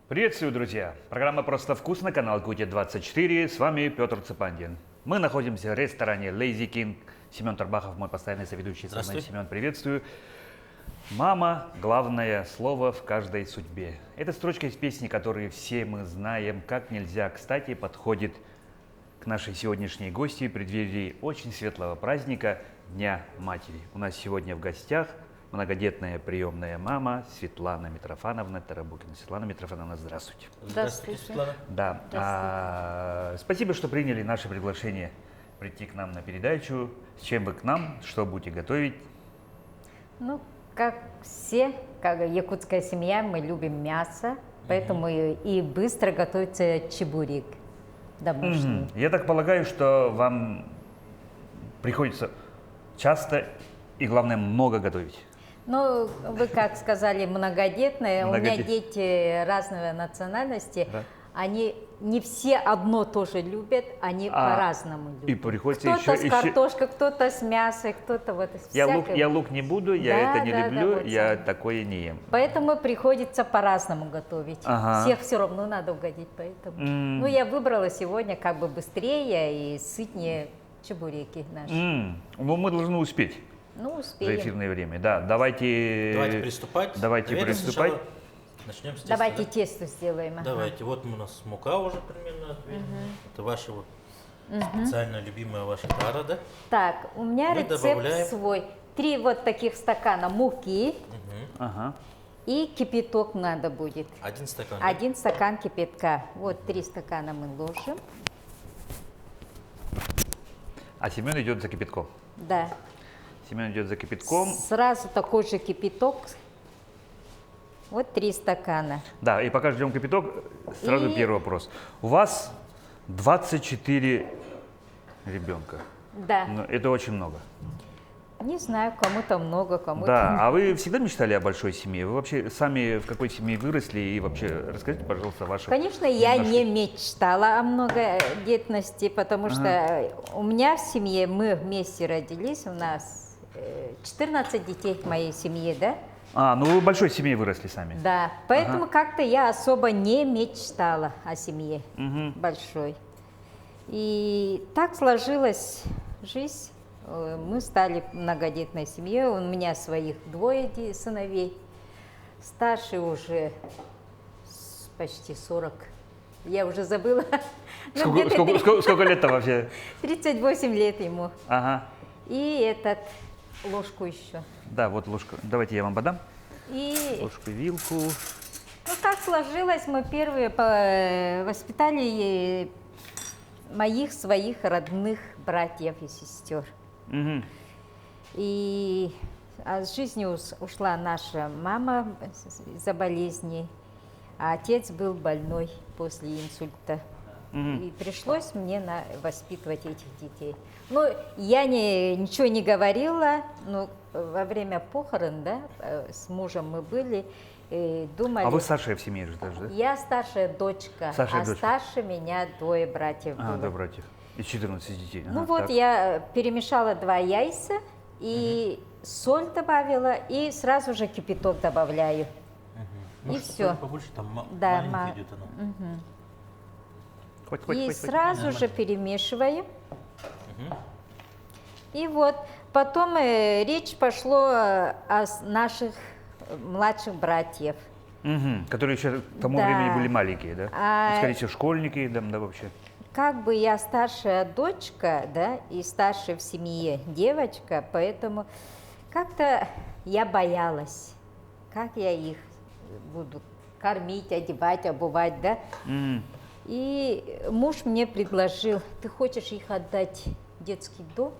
Приветствую, друзья! Программа «Просто вкусно», канал Кути-24, с вами Петр Цепандин. Мы находимся в ресторане Lazy King. Семен Тарбахов, мой постоянный соведущий. Здравствуйте. Семен, приветствую. Мама – главное слово в каждой судьбе. Это строчка из песни, которую все мы знаем, как нельзя кстати подходит к нашей сегодняшней гости в преддверии очень светлого праздника Дня Матери. У нас сегодня в гостях многодетная приемная мама Светлана Митрофановна Тарабукина. Светлана Митрофановна, здравствуйте. Здравствуйте, Светлана. Да. Спасибо, что приняли наше приглашение прийти к нам на передачу. С чем вы к нам? Что будете готовить? Ну, как все, как якутская семья, мы любим мясо, поэтому и быстро готовится чебурек домашний. Я так полагаю, что вам приходится часто и, главное, много готовить. Ну, вы как сказали, многодетная. У меня Многодетная. дети разной национальности. Да. Они не все одно тоже любят, они по-разному любят. И приходится Кто-то с еще... картошкой, кто-то с мясом, кто-то вот всякое. Я лук не буду, я Да, это не да, люблю, да, вот я самое. такое не ем. Поэтому приходится по-разному готовить. Ага. Всех все равно надо угодить, поэтому. Ну, я выбрала сегодня как бы быстрее и сытнее чебуреки наши. Ну, мы должны успеть Ну, за успеем. эфирное время. Да, давайте... Давайте приступать. Давайте Наверное, приступать. сначала начнем с теста. Давайте да? тесто сделаем. ага. Давайте. Вот у нас мука уже примерно. Это ваша вот специально любимая ваша тара, да? Так, у меня Мы рецепт добавляем- свой. 3 вот таких стакана муки Ага. и кипяток надо будет. 1 стакан. да? 1 стакан кипятка. Вот 3 стакана мы ложим. А Семен идет за кипятком. Да. Семен идет за кипятком. Сразу такой же кипяток. Вот 3 стакана. Да, и пока ждем кипяток, сразу И- первый вопрос. У вас 24 ребенка. Да. Ну, это очень много. Не знаю, кому-то много, кому-то Да, а вы всегда мечтали о большой семье? Вы вообще сами в какой семье выросли? И вообще расскажите, пожалуйста, вашу... Конечно, я немножко- не мечтала о многодетности, потому что у меня в семье, мы вместе родились, у нас 14 детей в моей семье, да? Ну вы в большой семье выросли сами. Да, поэтому как-то я особо не мечтала о семье большой. И так сложилась жизнь. Мы стали многодетной семьей. У меня своих 2 сыновей. Старший уже почти 40. Я уже забыла. Ну, где-то Сколько лет-то вообще? 38 лет ему. Ага. И ложку еще. Да, вот ложка. Давайте я вам подам. И Ложку и вилку. ну, так сложилось, мы первые воспитали моих своих родных братьев и сестер. Мгм. И с жизни ушла наша мама из-за болезни, а отец был больной после инсульта. И пришлось мне воспитывать этих детей. Ну, я ничего не говорила, но во время похорон, да, с мужем мы были, и думали... А вы старшая в семье же даже, да? Я старшая дочка, Старшая а дочка. старше меня 2 братьев было. 2 братьев. Из 14 детей. Ну Ага, вот так. я перемешала 2 яйца и соль добавила, и сразу же кипяток добавляю. Может, всё. побольше, там Да, маленькое идет оно. Хватит. И сразу же перемешиваю. И вот потом речь пошла о наших младших братьев. Которые еще к тому Да. времени были маленькие, да? А- Ну, скорее всего, школьники, да, вообще. Как бы я старшая дочка, да, и старшая в семье девочка, поэтому как-то я боялась, как я их буду кормить, одевать, обувать, да. И муж мне предложил: ты хочешь их отдать в детский дом?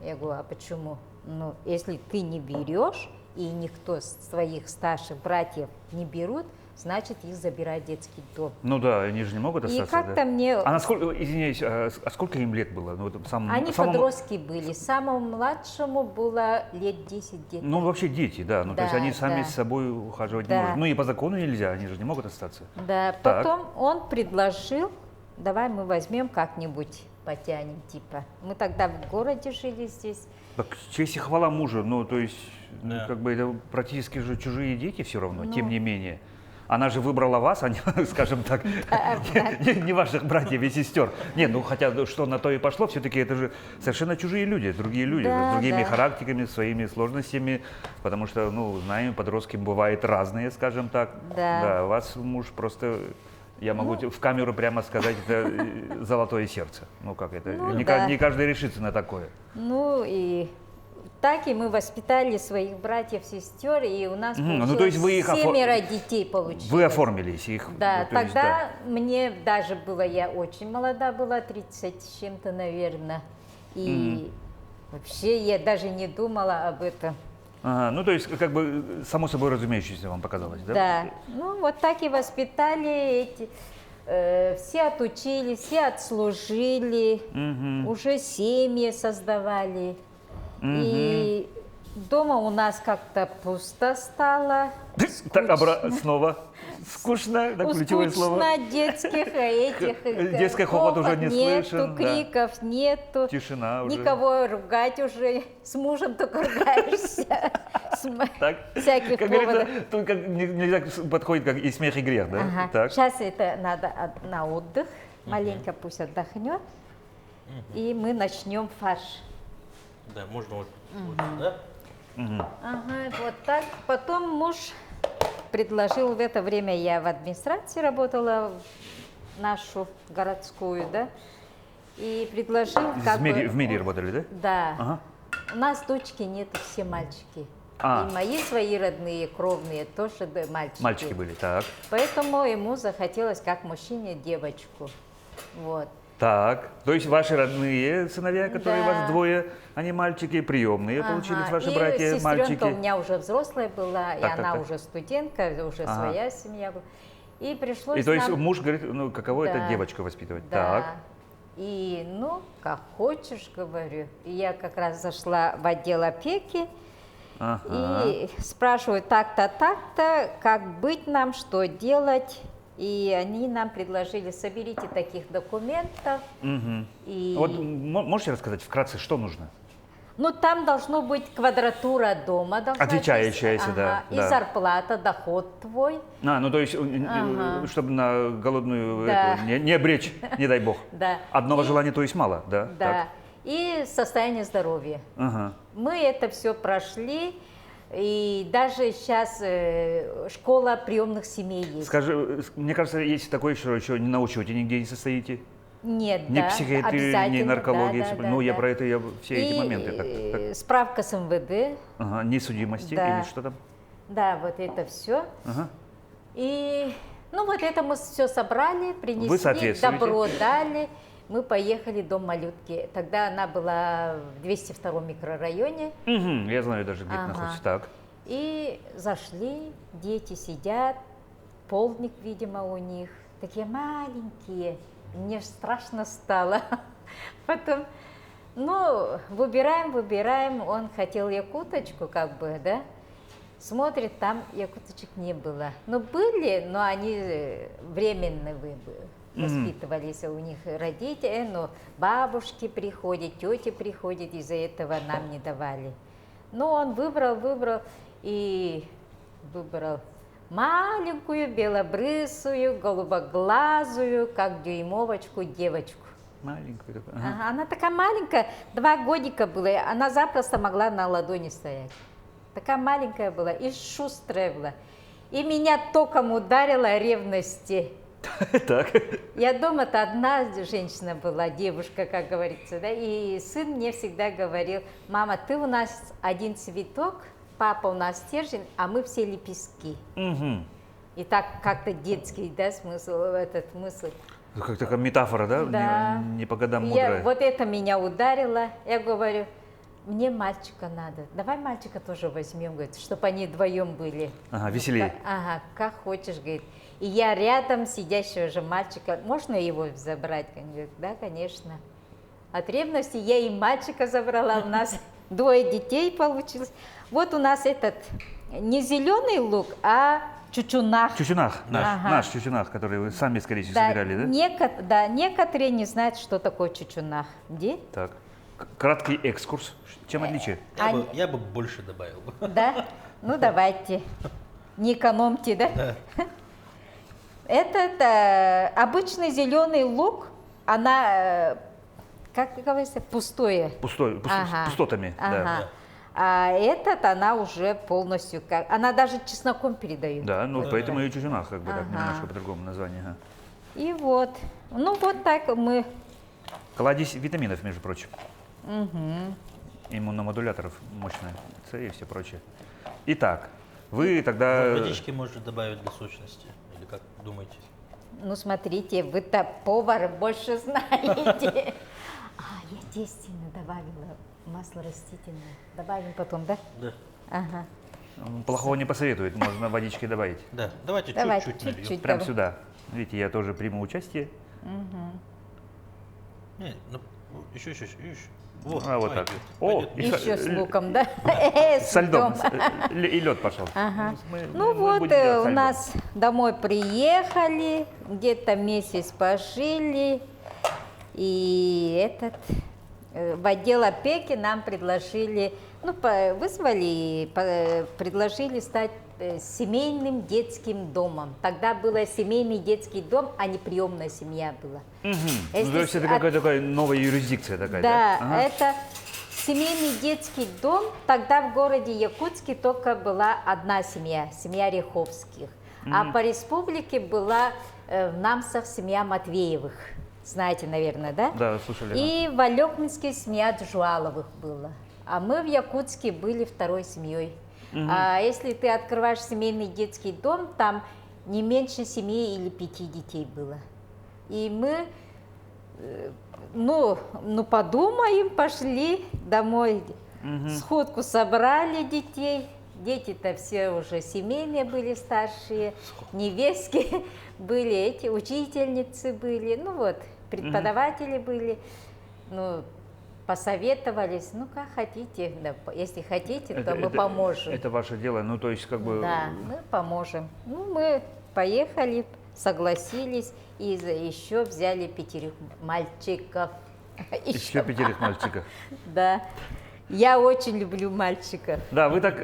Я говорю: а почему? Ну, если ты не берешь, и никто из своих старших братьев не берут, значит, их забирать в детский дом. Ну да, они же не могут И остаться, как-то да? мне... А насколько, извиняюсь, а сколько им лет было? Ну, вот Они подростки были. Самому младшему было лет 10 где-то. Ну, вообще дети, да. Ну, то есть Да, они сами да. с собой ухаживать не Да. могут. Ну, и по закону нельзя, они же не могут остаться. Да, Так. потом он предложил: давай мы возьмем как-нибудь, потянем, типа. Мы тогда в городе жили здесь. Так честь и хвала мужу, ну, то есть, ну, Да. как бы это практически же чужие дети все равно, Ну. тем не менее. она же выбрала вас, а не, скажем так, не ваших братьев и сестер. Не, ну хотя что на то и пошло, все-таки это же совершенно чужие люди, другие люди, Да, с другими да. характерами, своими сложностями, потому что, ну, знаем, подростки бывают разные, скажем так. Да. Да, у вас муж просто, я могу в камеру прямо сказать, это золотое сердце. Ну как это, Ну, не, да. не каждый решится на такое. Ну и так и мы воспитали своих братьев, сестер, и у нас Мгм, ну, получилось то есть вы их 7 детей получилось. Вы оформились их. Да, ну, то есть, да. тогда мне даже было, я очень молода была, 30 с чем-то, наверное. И вообще я даже не думала об этом. Ага, ну то есть как бы само собой разумеющееся вам показалось, да? Да, ну вот так и воспитали эти. Все отучились, все отслужили, уже семьи создавали. И дома у нас как-то пусто стало. Так, снова скучно, так ключевое слово. Скучно, детских этих Детский хохот уже не нету, слышен, да. криков нету. Тишина уже. Никого ругать уже. С мужем только ругаешься. Так, Всяких как поводов. говорится, тут как нельзя подходит как и смех, и грех, да? Ага. Так. Сейчас это надо на отдых. Маленько пусть отдохнет. И мы начнем фарш. Да, можно вот сюда. Ага, вот так. Потом муж предложил, в это время я в администрации работала, нашу городскую, да, и предложил как В мире работали, да? Да. Ага. У нас дочки нет, все мальчики. А. И мои свои родные, кровные, тоже да, мальчики. Мальчики были, так. Поэтому ему захотелось, как мужчине, девочку. Вот. Так, то есть ваши родные сыновья, которые у Да. вас двое, они мальчики, приемные получились Ага. ваши И братья, сестренка мальчики. у меня уже взрослая была, и Так, она так. уже студентка, уже Ага. своя семья была. И пришлось И то есть нам... муж говорит, ну каково это Да. девочку воспитывать? Да. Так. И, ну, как хочешь, говорю. И я как раз зашла в отдел опеки Ага. и спрашиваю так-то, так-то, как быть нам, что делать. И они нам предложили, соберите таких документов. Мгм. И... Вот можете рассказать вкратце, что нужно? Ну, там должно быть квадратура дома. Должна Отличающаяся, быть. да, И да. зарплата, доход твой. Ну то есть, Ага. чтобы на голодную Да. эту не обречь, не дай бог. Да. Одного И- желания, то есть мало, да? Да. Так. И состояние здоровья. Ага. Мы это все прошли. И даже сейчас школа приемных семей есть. Скажи, мне кажется, есть такое, что еще не на учете нигде не состоите? Нет, Ни да, психиатрии, ни обязательно, наркологии. да, да, Ну, да, я да. про это, все эти И, моменты. Так. справка с МВД. Ага, несудимости Да. или что там? Да, вот это все. Ага. И, ну, вот это мы все собрали, принесли, соответствуете? добро дали. Мы поехали до малютки. Тогда она была в 202 микрорайоне. Мгм, я знаю даже, где это Ага. находится. Так. И зашли, дети сидят, полдник, видимо, у них. Такие маленькие. Мне ж страшно стало. Потом, ну, выбираем. Он хотел якуточку, как бы, да. Смотрит, там якуточек не было. Ну, были, но они временно воспитывались. У них родители, но бабушки приходят, тети приходят, из-за этого нам не давали. Ну, он выбрал и выбрал маленькую, белобрысую, голубоглазую, как дюймовочку, девочку. Маленькую такую. Ага. Ага, она такая маленькая, 2 годика была, она запросто могла на ладони стоять. Такая маленькая была и шустрая была. И меня током ударила ревности. Так. Я дома-то одна женщина была, девушка, как говорится, да, и сын мне всегда говорил: мама, ты у нас один цветок, папа у нас стержень, а мы все лепестки. Мгм. И так как-то детский, да, смысл, этот мысл. Как такая метафора, да? Да. Не по годам Я, мудрая. вот это меня ударило. Я говорю, мне мальчика надо. Давай мальчика тоже возьмем, говорит, чтобы они вдвоем были. Ага, веселее. Ага, как хочешь, говорит. И я рядом сидящего же мальчика, можно его забрать? Он говорит, да, конечно. От ревности я и мальчика забрала, у нас 2 детей получилось. Вот у нас этот не зеленый лук, а чучунах. Чучунах, Ага. наш чучунах, который вы сами, скорее всего, собирали, да? Некоторые не знают, что такое чучунах. Где? Так. Краткий экскурс. Чем отличие? Я бы больше добавил. Да? Ну давайте. Не экономьте, да? Этот обычный зеленый лук, она, как говорится, пустое. С пустотами, да. Ага. А этот она уже полностью, она даже чесноком передает. Да, ну Вот поэтому так. и чужина, как бы так, Ага. немножко по-другому название. Ага. И вот, ну вот так мы. Кладезь витаминов, между прочим. Иммуномодуляторов мощная, С и все прочее. Итак, вы тогда... Водички можно добавить для сочности, или как думаете? Ну, смотрите, вы-то повар больше знаете. Я действительно добавила масло растительное. Добавим потом, да? Да. Ага. Плохого не посоветует, можно водички добавить. Да, давайте Давай, чуть-чуть нальем. чуть-чуть. Прям Давай. сюда. Видите, я тоже приму участие. Не, ну, еще. Вот, А, вот так. пойдет, О, пойдет. и Еще с л- луком, да? Со льдом. льдом. И лед пошел. Ага. Мы Ну будем вот, делать со у льдом. нас домой приехали, где-то месяц пожили, и в отдел опеки нам предложили, вызвали и предложили стать семейным детским домом. Тогда был семейный детский дом, а не приемная семья была. Ну, Если то есть это от- какая-то такая новая юрисдикция такая, да? Да, Ага. это семейный детский дом. Тогда в городе Якутске только была одна семья, семья Ряховских. А по республике была в Намсах семья Матвеевых. Знаете, наверное, да? Да, слушали. И в Алекминске семья Джуаловых была. А мы в Якутске были второй семьей. А если ты открываешь семейный детский дом, там не меньше 7 или 5 детей было. И мы, подумаем, пошли домой. Сходку собрали детей. Дети-то все уже семейные были, старшие. Невестки были, эти учительницы были. Ну вот, преподаватели были. Ну, посоветовались, как хотите, да, если хотите, то мы поможем. Это ваше дело, ну то есть как бы... Да, мы поможем. Мы поехали, согласились и еще взяли 5 мальчиков. Еще 5 мальчиков. Да, я очень люблю мальчиков. Да, вы так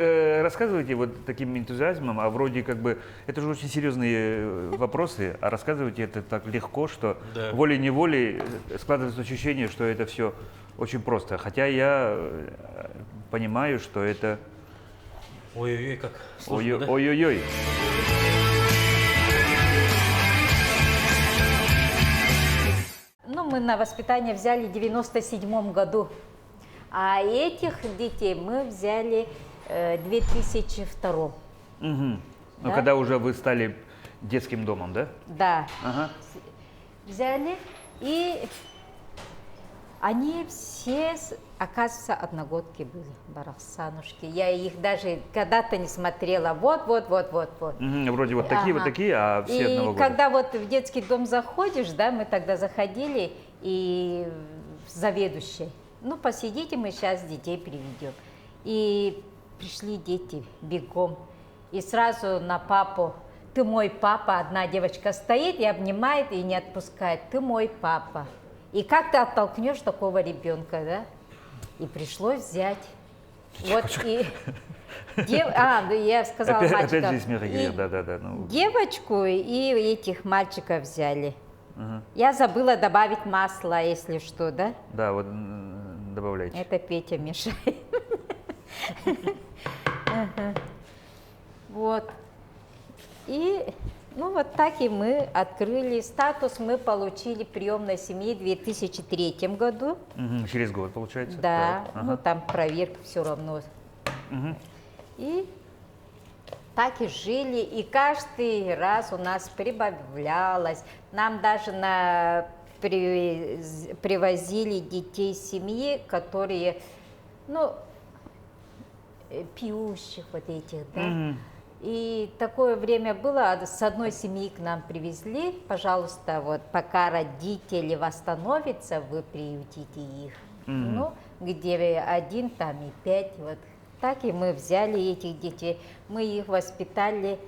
рассказываете вот таким энтузиазмом, а вроде как бы это же очень серьезные вопросы, а рассказываете это так легко, что Да. волей-неволей складывается ощущение, что это все очень просто. Хотя я понимаю, что это Ой-ой-ой, как сложно, да? ой-ой-ой. Мы на воспитание взяли в 97 году, а этих детей мы взяли в 2002. Угу. Ну, Да. когда уже вы стали детским домом, да? Да, Ага. взяли, и они все, оказывается, одногодки были, барахсанушки. Я их даже когда-то не смотрела. Вот. Мгм, вроде вот такие, Ага. а все И одного года. когда вот в детский дом заходишь, да, мы тогда заходили, и заведующий, посидите, мы сейчас детей приведем. И пришли дети бегом, и сразу на папу: ты мой папа. Одна девочка стоит и обнимает, и не отпускает: ты мой папа. И как ты оттолкнешь такого ребенка, да? И пришлось взять. Вот и... я сказала Опять мальчиков. же смех и И грех, да. Ну, девочку и этих мальчиков взяли. ага. Я забыла добавить масло, если что, да? Да, вот добавляйте. Это Петя мешает. Ага. Вот. И, вот так и мы открыли. Статус мы получили приемной семьи в 2003 году. Мгм, через год, получается? Да, Так, ага. там проверка все равно. Мгм. И так и жили, и каждый раз у нас прибавлялось. Нам даже привозили детей семьи, которые, пьющих вот этих, да. Мгм. И такое время было, с одной семьи к нам привезли: пожалуйста, вот пока родители восстановятся, вы приютите их. Где 1, там и 5, вот. Так и мы взяли этих детей, мы их воспитали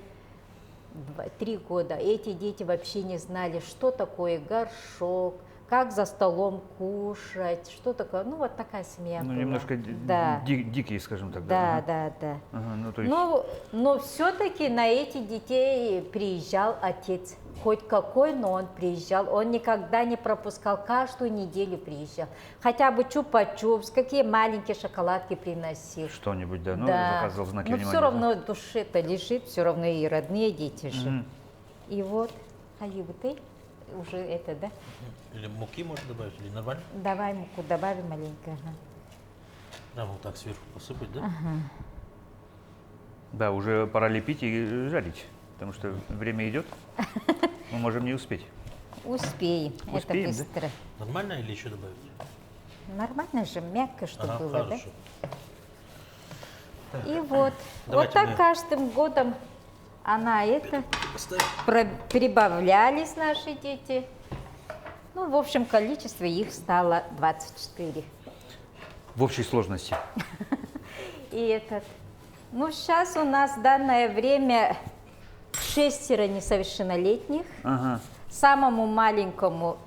3 года. Эти дети вообще не знали, что такое горшок, как за столом кушать, что такое. Вот такая семья была. Немножко Да. дикие, скажем так. Да, Ага. да. Ага, ну, то есть... Но все-таки на этих детей приезжал отец. хоть какой, но он приезжал. Он никогда не пропускал, каждую неделю приезжал. Хотя бы чупа-чупс, какие маленькие шоколадки приносил. Что-нибудь, да? Ну, Да. заказывал знаки Но внимания. все да? равно в душе-то лежит, все равно и родные дети же. Мгм. И вот, ты уже это, да? Или муки можно добавить, или нормально? Давай муку добавим маленько. Ага. Прямо вот так сверху посыпать, да? Да, уже пора лепить и жарить, потому что время идет. Мы можем не успеть. Успеем, Успеем, это да? быстро. Нормально или еще добавить? Нормально же, мягко, чтобы Ага, было, хорошо. да? И вот, Давайте вот так мы- каждым годом она это Поставь. прибавлялись наши дети. Ну, в общем, количество их стало 24. В общей сложности. И этот. Ну, сейчас у нас в данное время 6 несовершеннолетних. Ага. Самому маленькому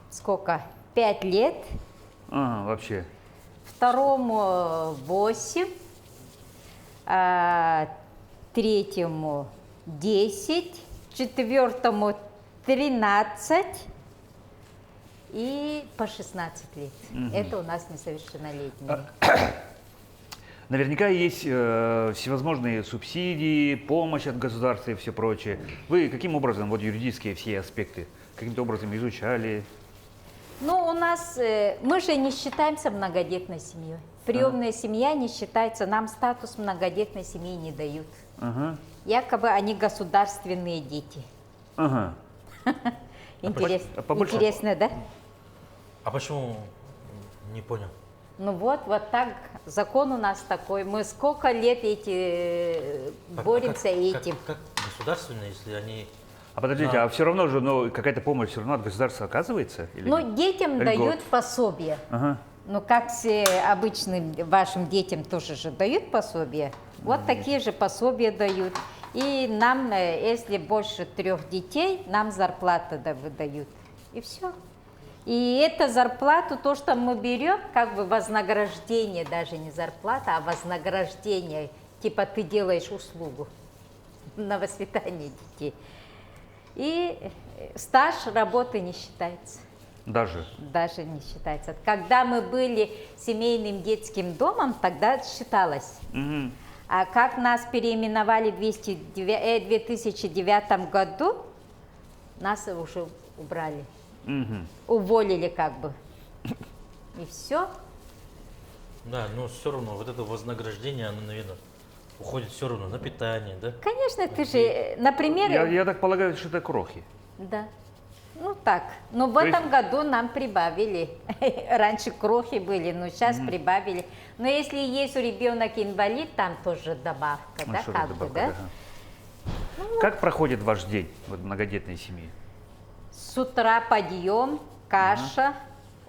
сколько? 5 лет. Ага, вообще. Второму 8. Третьему 10. Четвертому 13. И по 16 лет. Это у нас несовершеннолетние. Наверняка есть всевозможные субсидии, помощь от государства и все прочее. Вы каким образом, вот юридические все аспекты, каким-то образом изучали? Ну, у нас, мы же не считаемся многодетной семьей. Приемная семья не считается, нам статус многодетной семьи не дают. Ага. Якобы они государственные дети. Ага. побольше- Интересно, да? А почему? Не понял. Ну вот так, закон у нас такой. Мы сколько лет боремся этим. Как государственные, если они... А подождите, а все равно же, ну, какая-то помощь все равно от государства оказывается? Или Ну, нет? детям Льгот. дают пособие. Ага. Ну, как все обычным вашим детям тоже же дают пособие. Вот такие же пособия дают. И нам, если больше 3 детей, нам зарплата выдают. И все. И эту зарплату, то, что мы берем, как бы вознаграждение, даже не зарплата, а вознаграждение. Типа ты делаешь услугу на воспитание детей. И стаж работы не считается. Даже? Даже не считается. Когда мы были семейным детским домом, тогда считалось. Мгм. А как нас переименовали в 2009 году, нас уже убрали. Мгм. Уволили как бы. И все. Да, но все равно вот это вознаграждение, оно, наверное, уходит все равно на питание, да? Конечно, ты же, например... Я так полагаю, что это крохи. Да. Ну так. Но в То есть- этом году нам прибавили. Раньше крохи были, но сейчас прибавили. Но если есть у ребенка инвалид, там тоже добавка, Ну, да, что как за бы, добавка, да? ага. Как проходит ваш день вот, многодетной семьи? С утра подъем, каша,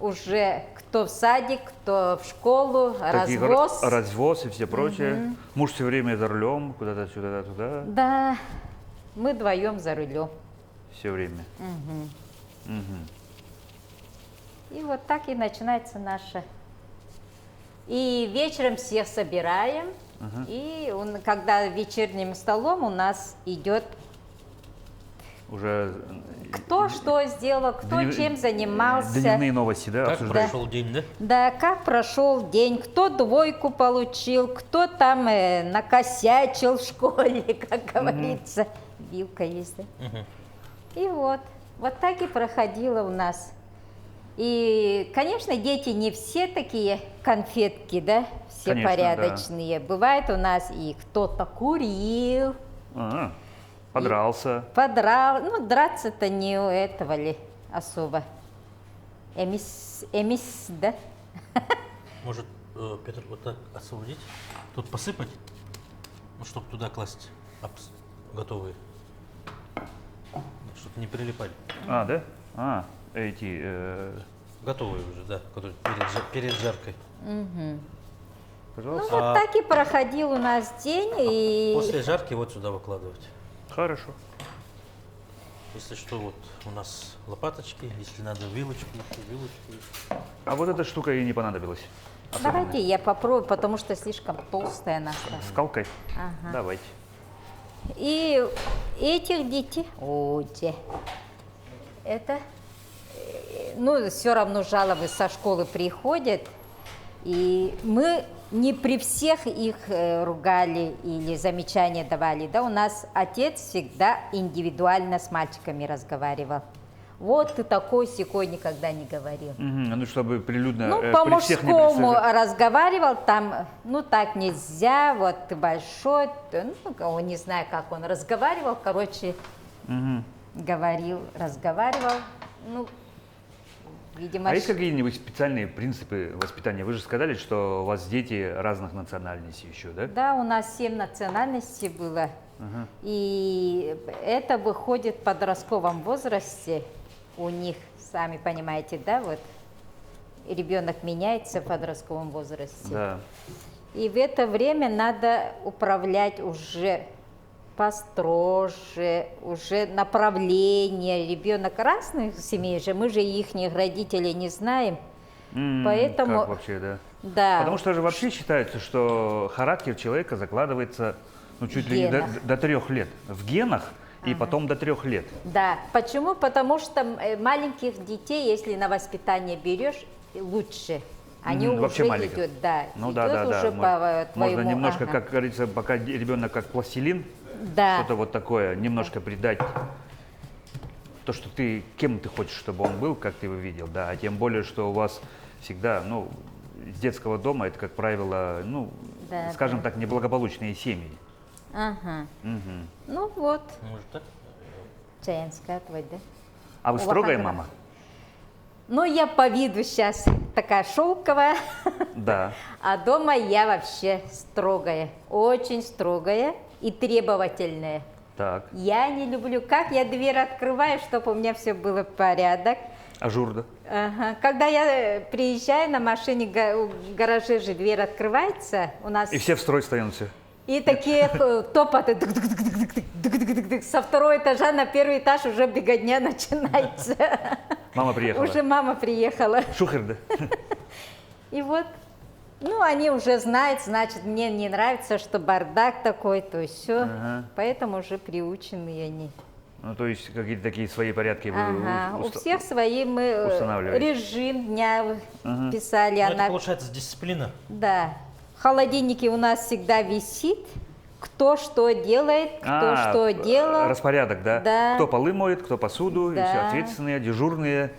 уже кто в садик, кто в школу, Такие развоз. развоз и все прочее. Муж все время за рулем, куда-то сюда, туда, Да, мы вдвоем за рулем. все время. Мгм. И вот так и начинается наша. И вечером всех собираем. И когда вечерним столом у нас идет Уже кто что сделал, кто днев- чем занимался. дневные новости, да, Как обсуждаем? прошел день, да? Да, как прошел день, кто 2 получил, кто там накосячил в школе, как говорится. Вилка есть, да? Мгм. И вот так и проходило у нас. И, конечно, дети не все такие конфетки, да, все Конечно, порядочные. Бывает у нас и кто-то курил, Ага. Подрался. подрал. Ну, драться-то не у этого ли особо. Эмис, да? Может, Петр, вот так освободить? Тут посыпать? Ну, чтобы туда класть готовые. Чтобы не прилипали. А, да? А, эти... Готовые уже, да, которые перед жаркой. Ну, пожалуйста. вот так и проходил у нас день. И После жарки вот сюда выкладывать. Хорошо. Если что, вот у нас лопаточки, если надо вилочку, еще вилочку. А вот эта штука ей не понадобилась. давайте я попробую, потому что слишком толстая она стала. Скалкой? Ага. Давайте. И этих детей, это, ну, все равно жалобы со школы приходят, и мы не при всех их ругали или замечания давали, да, у нас отец всегда индивидуально с мальчиками разговаривал. Вот ты такой-сякой никогда не говорил. Ну, чтобы прилюдно Ну, при всех не по-мужскому представлять. разговаривал, там, ну, так нельзя, вот ты большой, ну, не знаю, как он разговаривал, короче, говорил, разговаривал, ну, видимо... А есть какие-нибудь специальные принципы воспитания? Вы же сказали, что у вас дети разных национальностей еще, да? Да, у нас 7 национальностей было, и это выходит в подростковом возрасте у них, сами понимаете, да, вот ребенок меняется в подростковом возрасте. Да. И в это время надо управлять уже построже, уже направление. Ребенок разных семей же, мы же ихних родителей не знаем. Поэтому, Как вообще, да? да. Потому что же вообще считается, что характер человека закладывается, ну, чуть ли не до 3 лет. В генах, и потом до 3 лет. Да. Почему? Потому что маленьких детей, если на воспитание берешь, лучше. Они вообще уже маленьких. идут, да, Ну идет да. уже по твоему... Можно немножко, как говорится, пока ребенок как пластилин, Да. что-то вот такое, немножко придать то, что ты, кем ты хочешь, чтобы он был, как ты его видел, да, а тем более, что у вас всегда, ну, с детского дома это, как правило, ну, Да, скажем так, неблагополучные семьи. Ага. Ну вот, Может так? Чаянская твой, да? А вы строгая Вахагра. мама? Ну, я по виду сейчас такая шелковая, Да. а дома я вообще строгая, очень строгая и требовательная. Так. Я не люблю, как я дверь открываю, чтобы у меня все было в порядок. Ажурда. Ага. Когда я приезжаю на машине, в гараже же дверь открывается, у нас... И все в строй становятся. И такие топоты дык-дык-дык-дык-дык-дык-дык. Со 2-го этажа на 1-й этаж уже беготня начинается. Мама приехала. Уже мама приехала. Шухер, да? И вот, ну, они уже знают, значит, мне не нравится, что бардак такой, то есть все. Ага. Поэтому уже приучены они. Ну, то есть какие-то такие свои порядки вы Ага, у всех свои мы устанавливаете. режим дня писали. Ну, это Она... получается дисциплина. Да. В холодильнике у нас всегда висит, кто что делает, кто что делал. Распорядок, да? Да. Кто полы моет, кто посуду, и Да. все ответственные, дежурные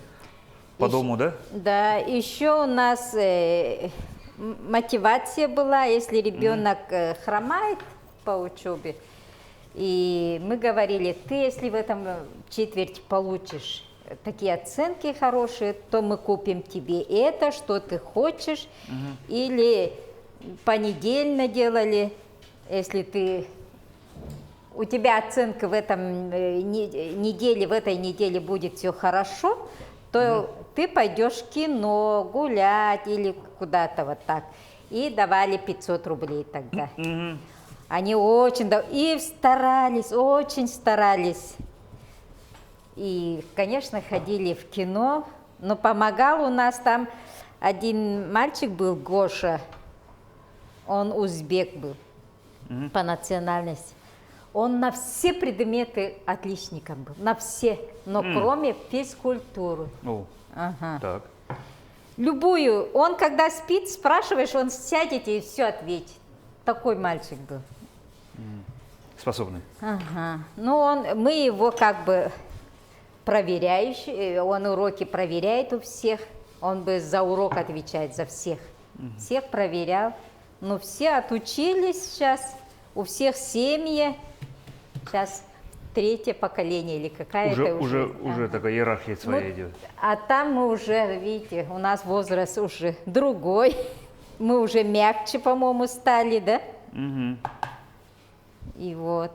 по дому, да? Да, еще у нас мотивация была, если ребенок хромает по учебе, и мы говорили, ты если в этом четверть получишь такие оценки хорошие, то мы купим тебе это, что ты хочешь, или понедельно делали, если ты... У тебя оценка в этом неделе, в этой неделе будет все хорошо, то ты пойдешь в кино, гулять или куда-то вот так. И давали 500 рублей тогда. Они очень... И старались, очень старались. И, конечно, ходили в кино, но помогал у нас там один мальчик был, Гоша, он узбек был по национальности. Он на все предметы отличником был, на все, но кроме физкультуры. О, Ага. так. Любую. Он, когда спит, спрашиваешь, он сядет и все ответит. Такой мальчик был. Способны. Ага. Ну, мы его как бы проверяющий, он уроки проверяет у всех. Он бы за урок отвечает за всех. Всех проверял. Но все отучились сейчас, у всех семьи. Сейчас 3-е поколение или какая-то Уже такая иерархия своя идет. А там мы уже, видите, у нас возраст уже другой. Мы уже мягче, по-моему, стали, да? И вот.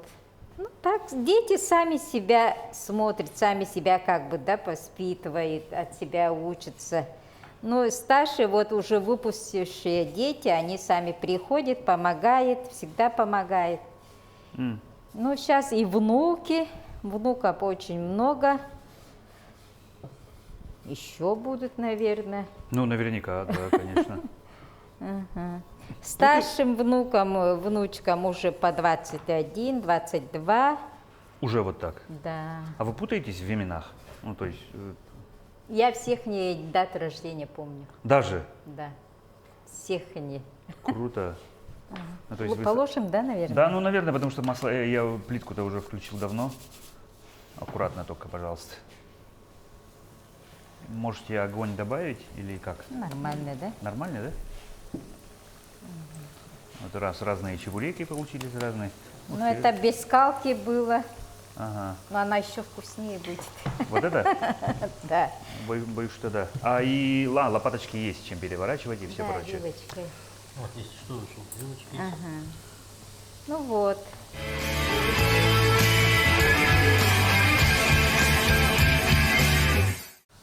Ну так, дети сами себя смотрят, сами себя как бы, да, воспитывают, от себя учатся. Ну, старшие, вот уже выпустившие дети, они сами приходят, помогают, всегда помогают. Ну, сейчас и внуки, внуков очень много. Еще будут, наверное. Ну, наверняка, да, конечно. Старшим внучкам уже по 21, 22. Уже вот так. Да. А вы путаетесь в именах? Ну, то есть, Я всех не дат рождения помню. даже? Да. Всех не. Круто. Ну, то есть вы Положим, да, наверное? Да, ну, наверное, потому что масло, я плитку-то уже включил давно. Аккуратно только, пожалуйста. Можете огонь добавить или как? Нормально, да? Нормально, да? Вот раз разные чебуреки получились, разные. Ух Ну, ты. это без скалки было, Ага. но она еще вкуснее будет. Вот это? Да. Боюсь, что да. А и лопаточки есть, чем переворачивать и все Да, прочее. вилочкой. Вот здесь что еще? Вилочки есть. Ага. Ну вот.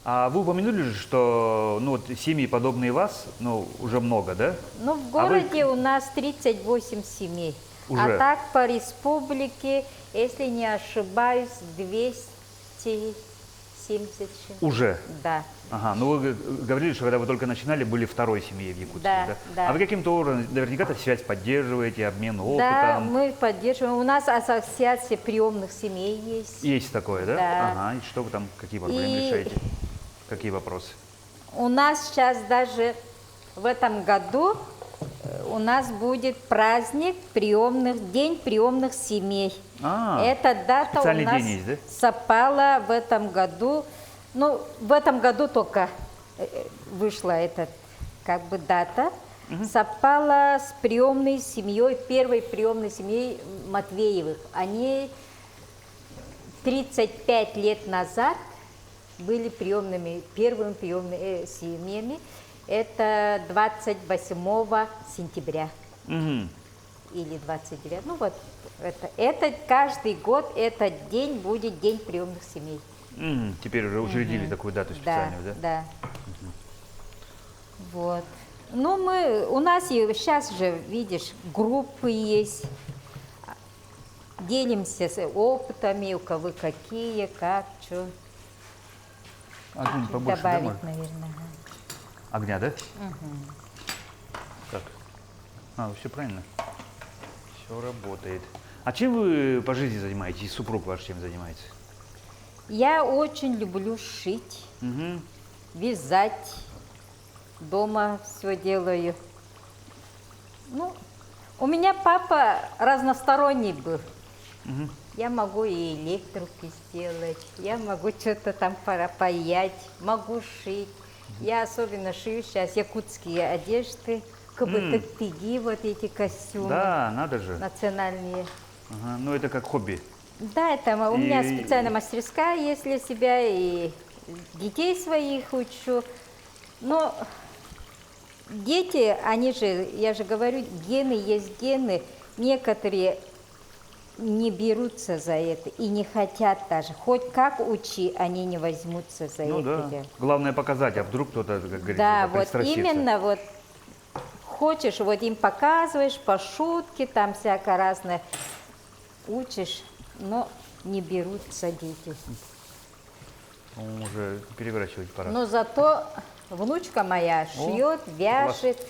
А вы упомянули же, что ну, вот, семьи, подобные вас, ну, уже много, да? Ну, в А вы- городе у нас 38 семей. Уже? А так по республике, если не ошибаюсь, 270 чем-то. Уже? Да. Ага, ну вы говорили, что когда вы только начинали, были второй семьей в Якутске, Да, да? да. А вы каким-то образом, наверняка-то связь поддерживаете, обмен Да, опытом? мы поддерживаем. У нас ассоциация приемных семей есть. Есть такое, да? Да. Ага, и что вы там, какие проблемы И- решаете? Какие вопросы? У нас сейчас даже в этом году у нас будет праздник День приемных семей. А, Эта дата у специальный нас день есть, да? совпала в этом году. Ну, в этом году только вышла эта как бы дата. Совпала с приемной семьей, первой приемной семьей Матвеевых. Они 35 лет назад были первыми приемными семьями. Это 28 сентября Мгм. или 29. Ну вот, это каждый год этот день будет День приемных семей. Теперь уже учредили такую дату специальную, да? Да. Вот. Ну, у нас и сейчас же, видишь, группы есть. Делимся с опытами, у кого какие, как, что. Огонь побольше, да, Добавить, может? наверное. Огня, да? Так. Все правильно. Все работает. А чем вы по жизни занимаетесь? И супруг ваш чем занимается? Я очень люблю шить, Мгм. вязать. Дома все делаю. Ну, у меня папа разносторонний был. Я могу и электрику сделать, я могу что-то там паять, могу шить. Я особенно шью сейчас якутские одежды, кабы-тыги, вот эти костюмы Да, надо же. национальные. Ага, ну это как хобби. Да, это у меня И- специальная мастерская есть для себя, и детей своих учу. Но дети, они же, я же говорю, гены есть гены. Некоторые не берутся за это и не хотят даже. Хоть как учи, они не возьмутся за Ну это. да. Главное показать, а вдруг кто-то, как говорится, Да, вот пристрастится. именно вот хочешь, вот им показываешь по шутке, там всякое разное учишь, но не берутся дети. Уже переворачивать пора. Но зато внучка моя шьет, вяжет.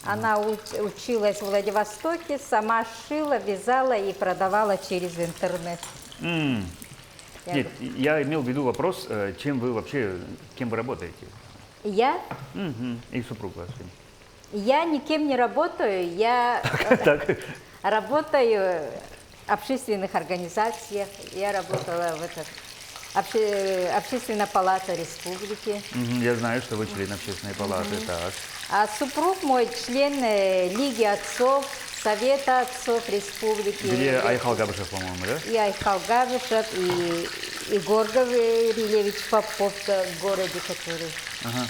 Она училась в Владивостоке, сама шила, вязала и продавала через интернет. Я Нет, я имел в виду вопрос, чем вы вообще, кем вы работаете? Я И супруг ваш. никем не работаю, я Так. работаю в общественных организациях. Я работала в Общественной палате республики. Я знаю, что вы член общественной палаты. Так. А супруг мой член Лиги отцов, Совета отцов республики. Где Айхал Габышев, по-моему, да? И Айхал Габышев, и Егор Гаврилевич Попов в городе, который. Ага.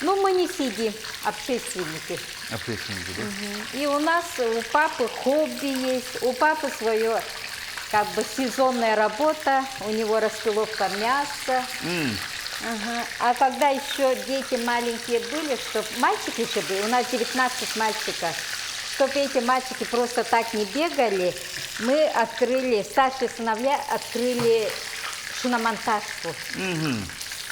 Ну, мы не сидим, общественники. Общественники, да? И у нас, у папы хобби есть, у папы свое, как бы, сезонная работа, у него распиловка мяса. Ага. А когда еще дети маленькие были, чтоб мальчики еще были, у нас 19 мальчиков, чтобы эти мальчики просто так не бегали, мы открыли, старшие сыновья открыли шиномонтажку.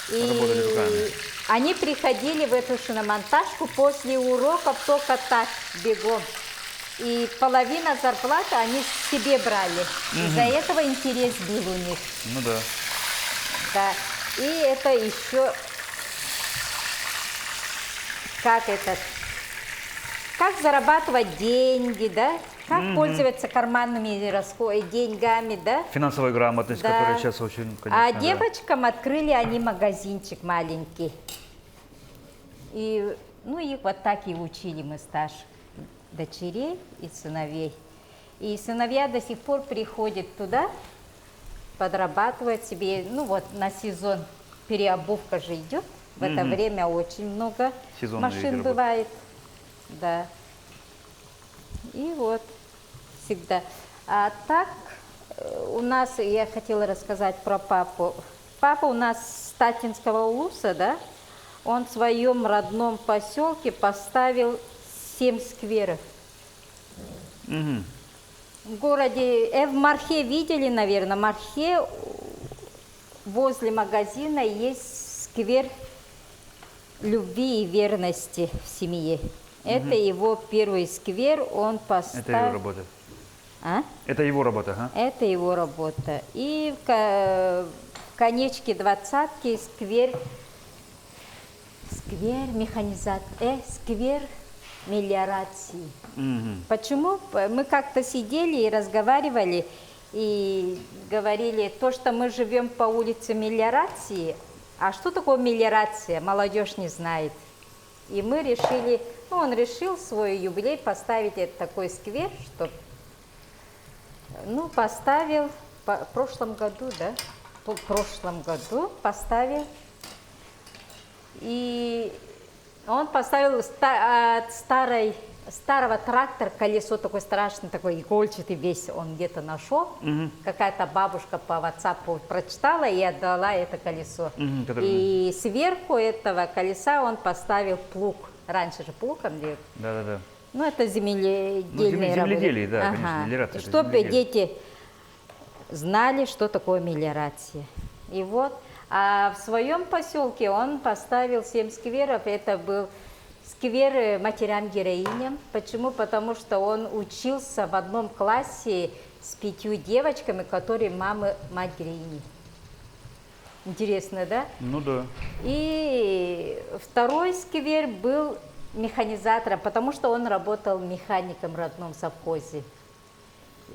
Работали руками. Они приходили в эту шиномонтажку после уроков только так, бегом. И половина зарплаты они себе брали. Из-за этого интерес был у них. Ну да. Да. И это еще как зарабатывать деньги, да? Как пользоваться карманными деньгами, да? Финансовая грамотность, Да. которая сейчас очень, конечно, А да. девочкам открыли они магазинчик маленький. И, ну, их вот так и учили мы старших дочерей и сыновей. И сыновья до сих пор приходят туда, подрабатывают себе, ну вот на сезон переобувка же идет. В это время очень много Сезонные машин переработки. бывает. Да. И вот всегда. А так у нас, я хотела рассказать про папу. Папа у нас с Татинского улуса, да? Он в своем родном поселке поставил 7 скверов. Мгм. В городе, в Мархе видели, наверное, в Мархе возле магазина есть сквер любви и верности в семье. Это его первый сквер, он Это его поставил. работа. А? Это его работа, ага. Это его работа. И в конечке 20-ки сквер мелиорации. Мгм. Почему? Мы как-то сидели и разговаривали, и говорили, то, что мы живем по улице мелиорации, а что такое мелиорация, молодежь не знает. И мы решили, ну, он решил свой юбилей поставить это такой сквер, что, ну, поставил в прошлом году, да, в прошлом году поставил, и он поставил от старого трактора колесо такое страшное, такой игольчатый весь, он где-то нашел. Какая-то бабушка по WhatsApp прочитала и отдала это колесо. И сверху этого колеса он поставил плуг. Раньше же плугом делают. Да-да-да. Ну, это земледельные работы. Земледелие, да, конечно, мелиорация это Чтобы земледелие. дети знали, что такое мелиорация. И вот, а в своем поселке он поставил 7 скверов. Это был сквер матерям-героиням. Почему? Потому что он учился в одном классе с 5 девочками, которые мать-героини. Интересно, да? Ну да. И второй сквер был механизатором, потому что он работал механиком в родном совхозе.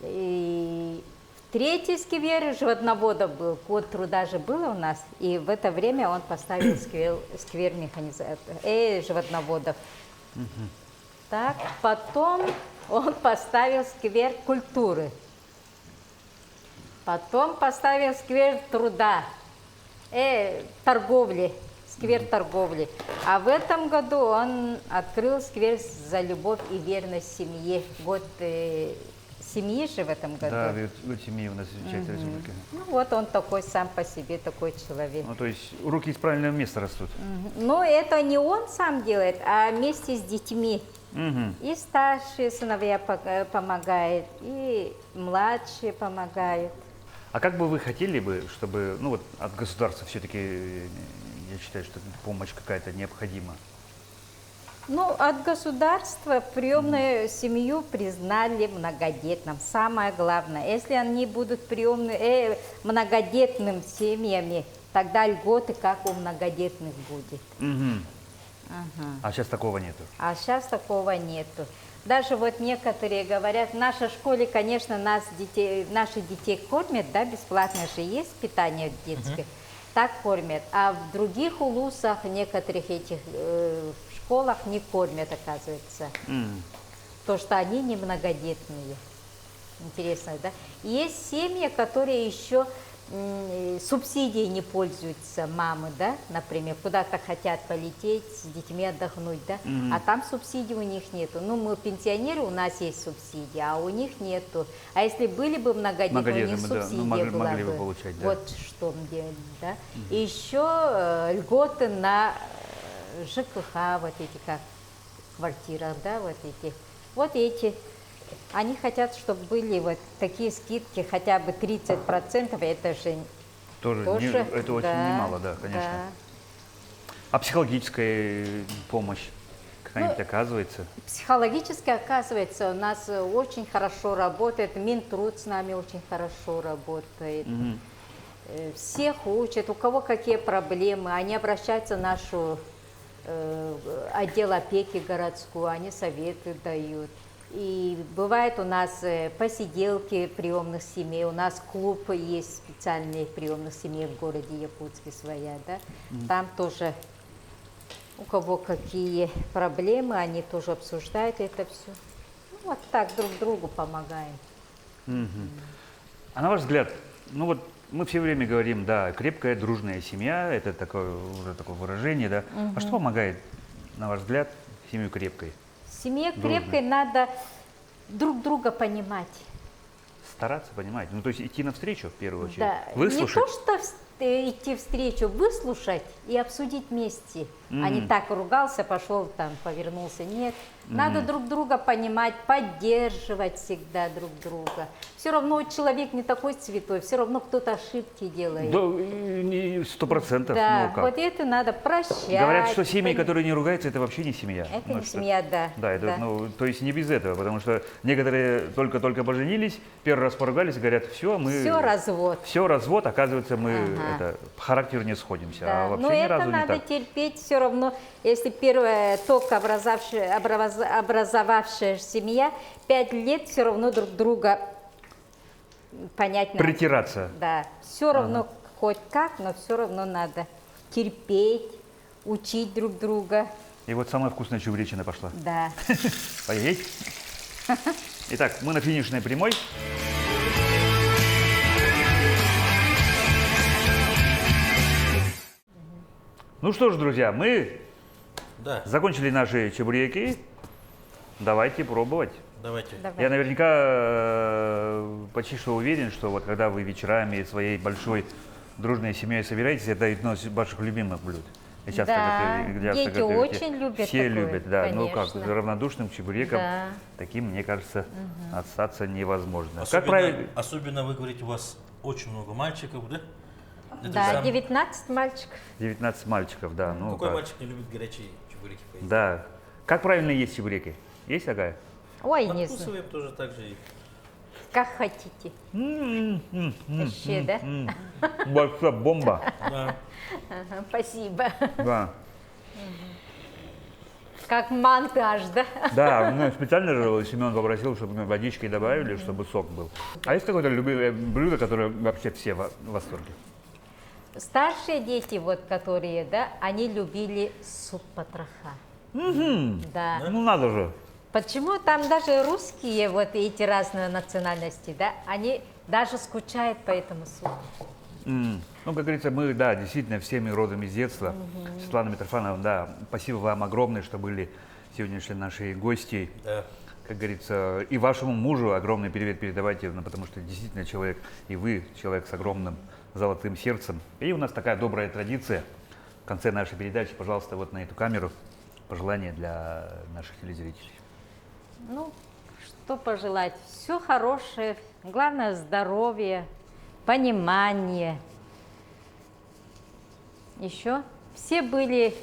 И третий сквер животновода был, год труда же было у нас, и в это время он поставил сквер животноводов. Так, потом он поставил сквер культуры, потом поставил сквер труда, торговли, сквер торговли. А в этом году он открыл сквер за любовь и верность семье. Год семьи же в этом году. Да, год семьи у нас изучается республика. Ну вот он такой сам по себе, такой человек. Ну, то есть руки из правильного места растут. Но это не он сам делает, а вместе с детьми. Мгм. И старшие сыновья помогают, и младшие помогают. А как бы вы хотели бы, чтобы, ну вот от государства все-таки, я считаю, что помощь какая-то необходима? Ну, от государства приемную семью признали многодетным. Самое главное, если они будут многодетными семьями, тогда льготы, как у многодетных будет. Мгм. Ага. А сейчас такого нету. А сейчас такого нету. Даже вот некоторые говорят, в нашей школе, конечно, наших детей кормят, да, бесплатно же есть питание детское, так кормят. А в других улусах, некоторых этих школах не кормят, оказывается. То, что они не многодетные. Интересно, да? Есть семьи, которые еще субсидией не пользуются, мамы, да, например, куда-то хотят полететь с детьми отдохнуть, да, а там субсидий у них нету. Ну, мы пенсионеры, у нас есть субсидии, а у них нету. А если были бы многодетные, у них Многодетными, да, ну, субсидия была могли бы бы. получать, да. Вот что мы делаем, да. И еще льготы на ЖКХ, вот эти как квартирах, да, вот эти. Вот эти. Они хотят, чтобы были вот такие скидки, хотя бы 30%, это же Тоже, тоже, это очень да, немало, да, конечно. да. А психологическая помощь какая-нибудь оказывается? Психологически, оказывается, у нас очень хорошо работает, Минтруд с нами очень хорошо работает. Всех учат, у кого какие проблемы, они обращаются в нашу отдел опеки городскую, они советы дают. И бывает у нас посиделки приемных семей, у нас клуб есть специальный приемных семей в городе Якутске своя, да? Там тоже у кого какие проблемы, они тоже обсуждают это все. Ну, вот так друг другу помогаем. А на ваш взгляд, ну вот мы все время говорим, да, крепкая, дружная семья, это такое, уже такое выражение, да. А что помогает, на ваш взгляд, семью крепкой? Семье Дружно. крепкой надо друг друга понимать. Стараться, понимать. Ну, то есть идти навстречу, в первую очередь. Да. Выслушать. Не то, что идти встречу, выслушать и обсудить вместе. А не так ругался, пошел там, повернулся. Нет. Надо друг друга понимать, поддерживать всегда друг друга. Все равно человек не такой святой, все равно кто-то ошибки делает. Да, 100%. Да, Ну, как? вот это надо прощать. Говорят, что семьи, которые не ругаются, это вообще не семья. Это Ну, не что- семья, да. Да, это, да. ну, то есть не без этого, потому что некоторые только-только поженились, первый раз поругались и говорят, все, мы... Все развод. Все, развод, оказывается, мы Ага. это, по характеру не сходимся, Да. а вообще Но ни это разу не надо так. терпеть все равно. Если первая только образовавшая семья, 5 лет все равно друг друга понять надо. Притираться. Да, все равно хоть как, но все равно надо терпеть, учить друг друга. И вот самая вкусная чебуречина пошла. Да. Поедеть? Итак, мы на финишной прямой. Ну что ж, друзья, мы Да, закончили наши чебуреки. Давайте пробовать. давайте. Давай. Я наверняка почти что уверен, что вот когда вы вечерами своей большой дружной семьей собираетесь, это одно из ваших любимых блюд. И часто Да, часто дети готовите. очень любят Все такое, любят, да. Ну как, конечно. равнодушным чебуреком, Да. таким, мне кажется, остаться невозможно. Как Особенно, правильно? особенно вы говорите, у вас очень много мальчиков, да? Это Да, сам- 19 мальчиков. 19 мальчиков, да. Ну, Какой как? мальчик не любит горячие чебуреки? поесть? Да. Как правильно есть чебуреки? Есть такая? Ой, не знаю, Надкусываем тоже так же. как хотите. Вообще, да? Большая бомба. Да. Ага, спасибо. Да. Как монтаж, да? Да, ну, специально же Семен попросил, чтобы мы водички добавили, чтобы сок был. А есть какое-то любимое блюдо, которое вообще все в восторге? Старшие дети, вот, которые, да, они любили суп потроха. Да. Ну надо же. Почему там даже русские, вот эти разные национальности, да, они даже скучают по этому супу. Ну, как говорится, мы, да, действительно, всеми родом из детства. Светлана Митрофановна, да, спасибо вам огромное, что были сегодняшние наши гости. Да. Как говорится, и вашему мужу огромный привет передавайте, ну, потому что действительно человек, и вы человек с огромным золотым сердцем. И у нас такая добрая традиция. В конце нашей передачи, пожалуйста, вот на эту камеру пожелания для наших телезрителей. Ну, что пожелать? Все хорошее, главное здоровье, понимание. Еще все были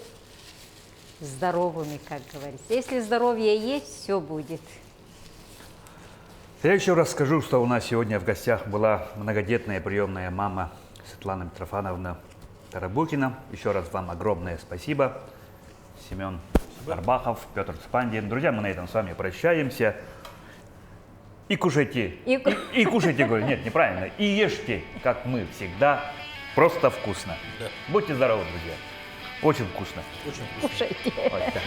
здоровыми, как говорится. Если здоровье есть, все будет. Я еще раз скажу, что у нас сегодня в гостях была многодетная приемная мама Светлана Митрофановна Тарабукина. Еще раз вам огромное спасибо. Семен Арбахов, Петр Спандин. Друзья, мы на этом с вами прощаемся. И кушайте. И кушайте, говорю, нет, неправильно. И ешьте, как мы всегда. Просто вкусно. Да. Будьте здоровы, друзья. Очень вкусно. Очень вкусно. Кушайте. Вот, да.